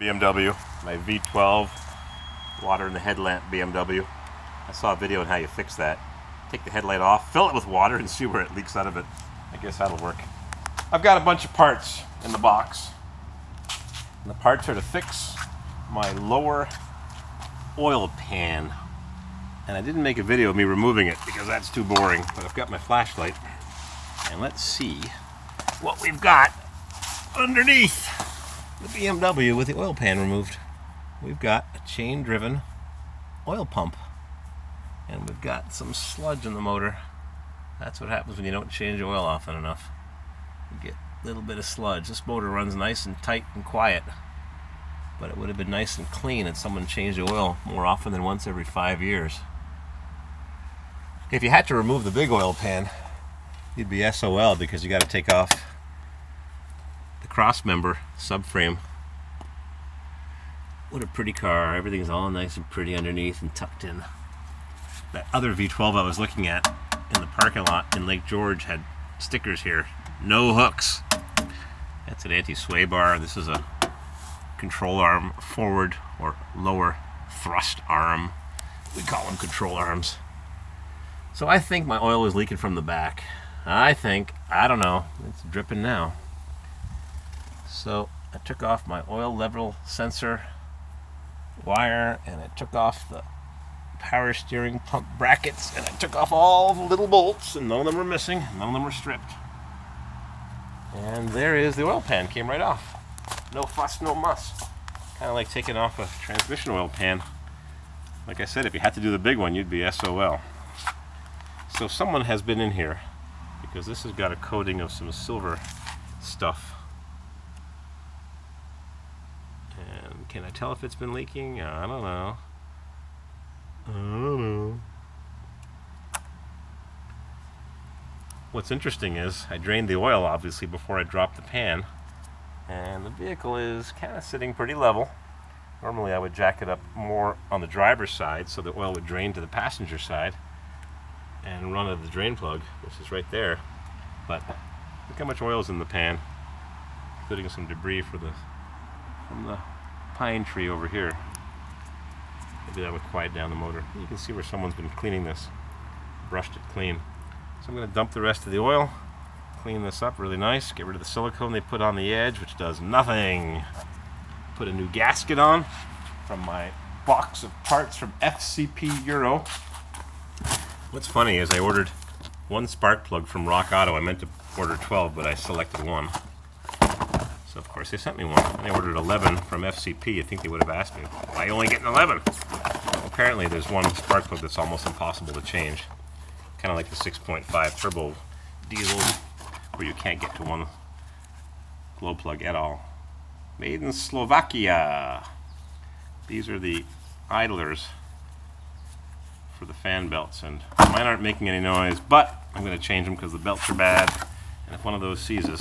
BMW, my V12 water in the headlamp BMW. I saw a video on how you fix that. Take the headlight off, fill it with water, and see where it leaks out of it. I guess that'll work. I've got a bunch of parts in the box. And the parts are to fix my lower oil pan. And I didn't make a video of me removing it because that's too boring, but I've got my flashlight. And let's see what we've got underneath the BMW with the oil pan removed. We've got a chain-driven oil pump, and we've got some sludge in the motor. That's what happens when you don't change oil often enough. You get a little bit of sludge. This motor runs nice and tight and quiet, but it would have been nice and clean if someone changed the oil more often than once every 5 years. If you had to remove the big oil pan, you'd be SOL, because you got to take off the cross member subframe. What a pretty car. Everything's all nice and pretty underneath and tucked in. That other V12 I was looking at in the parking lot in Lake George had stickers here. No hooks. That's an anti-sway bar. This is a control arm, forward or lower thrust arm. We call them control arms. So I think my oil is leaking from the back. I don't know, it's dripping now. So I took off my oil level sensor wire, and I took off the power steering pump brackets, and I took off all the little bolts, and none of them were missing, none of them were stripped. And there is the oil pan, came right off. No fuss, no muss. Kind of like taking off a transmission oil pan. Like I said, if you had to do the big one, you'd be SOL. So someone has been in here, because this has got a coating of some silver stuff. And can I tell if it's been leaking? I don't know. What's interesting is I drained the oil obviously before I dropped the pan, and the vehicle is kind of sitting pretty level. Normally I would jack it up more on the driver's side so the oil would drain to the passenger side and run out of the drain plug, which is right there. But look how much oil is in the pan, including some debris from the pine tree over here. Maybe that would quiet down the motor. You can see where someone's been cleaning this, brushed it clean. So I'm going to dump the rest of the oil, clean this up really nice, get rid of the silicone they put on the edge, which does nothing. Put a new gasket on from my box of parts from FCP Euro. What's funny is I ordered one spark plug from Rock Auto. I meant to order 12, but I selected one. So of course they sent me one. And I ordered 11 from FCP. I think they would have asked me, why are you only getting 11? Well, apparently there's one spark plug that's almost impossible to change. Kind of like the 6.5 turbo diesel, where you can't get to one glow plug at all. Made in Slovakia. These are the idlers for the fan belts, and mine aren't making any noise, but I'm going to change them because the belts are bad. And if one of those seizes,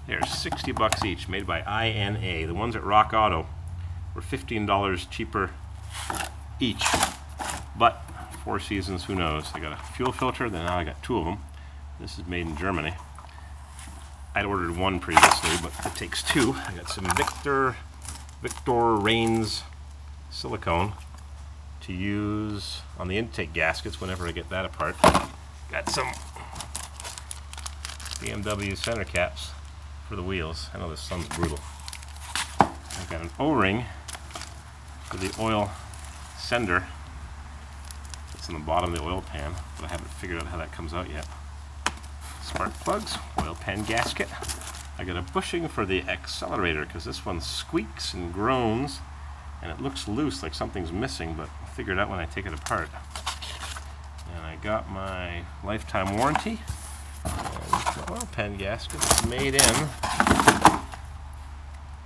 they're 60 bucks each, made by INA. The ones at Rock Auto were $15 cheaper each, but 4 seasons, who knows. I got a fuel filter, then now I got 2 of them. This is made in Germany. I'd ordered 1 previously, but it takes 2. I got some Victor Reigns silicone to use on the intake gaskets whenever I get that apart. Got some BMW center caps for the wheels. I know this sun's brutal. I've got an O-ring for the oil sender. It's in the bottom of the oil pan, but I haven't figured out how that comes out yet. Spark plugs, oil pan gasket. I got a bushing for the accelerator because this one squeaks and groans and it looks loose, like something's missing, but I'll figure it out when I take it apart. And I got my lifetime warranty. And the oil pan gasket is made in,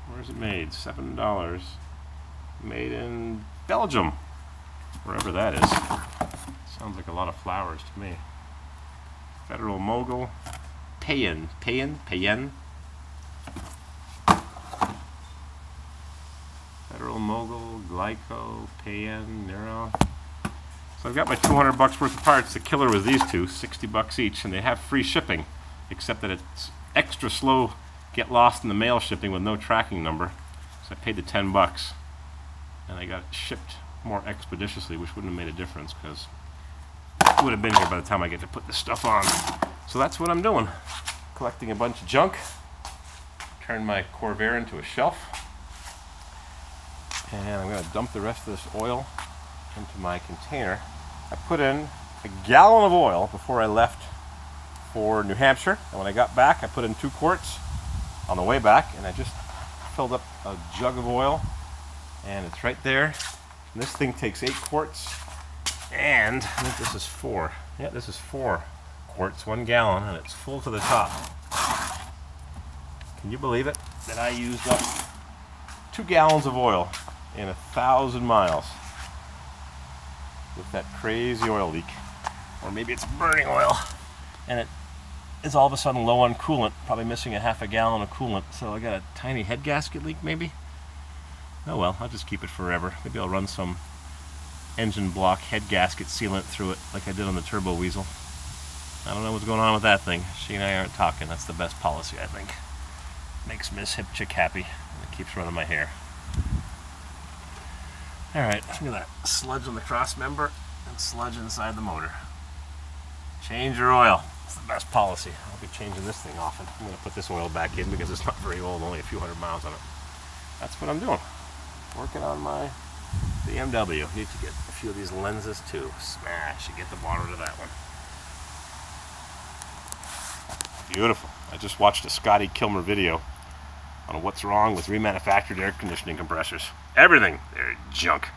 where's it made? $7. Made in Belgium, wherever that is. Sounds like a lot of flowers to me. Federal Mogul, Payen. Federal Mogul, Glyco, Payen, Nero. So I've got my 200 bucks worth of parts. The killer was these two, 60 bucks each, and they have free shipping, except that it's extra slow, get lost in the mail shipping with no tracking number. So I paid the 10 bucks and I got it shipped more expeditiously, which wouldn't have made a difference because it would have been here by the time I get to put this stuff on. So that's what I'm doing. Collecting a bunch of junk. Turn my Corvair into a shelf. And I'm going to dump the rest of this oil into my container. I put in a gallon of oil before I left for New Hampshire, and when I got back I put in 2 quarts on the way back, and I just filled up a jug of oil, and it's right there. And this thing takes 8 quarts, and I think this is 4. Yeah, this is 4 quarts, 1 gallon, and it's full to the top. Can you believe it that I used up 2 gallons of oil in 1,000 miles with that crazy oil leak? Or maybe it's burning oil and it is all of a sudden low on coolant, probably missing a half a gallon of coolant, so I got a tiny head gasket leak maybe. Oh well, I'll just keep it forever. Maybe I'll run some engine block head gasket sealant through it like I did on the Turbo Weasel. I don't know what's going on with that thing. She and I aren't talking. That's the best policy, I think. Makes Miss Hip Chick happy, and it keeps running my hair. Alright, look at that. Sludge on the cross member and sludge inside the motor. Change your oil. It's the best policy. I'll be changing this thing often. I'm going to put this oil back in because it's not very old, only a few hundred miles on it. That's what I'm doing. Working on my BMW. Need to get a few of these lenses too. Smash and get the water to that one. Beautiful. I just watched a Scotty Kilmer video on what's wrong with remanufactured air conditioning compressors. Everything. They're junk.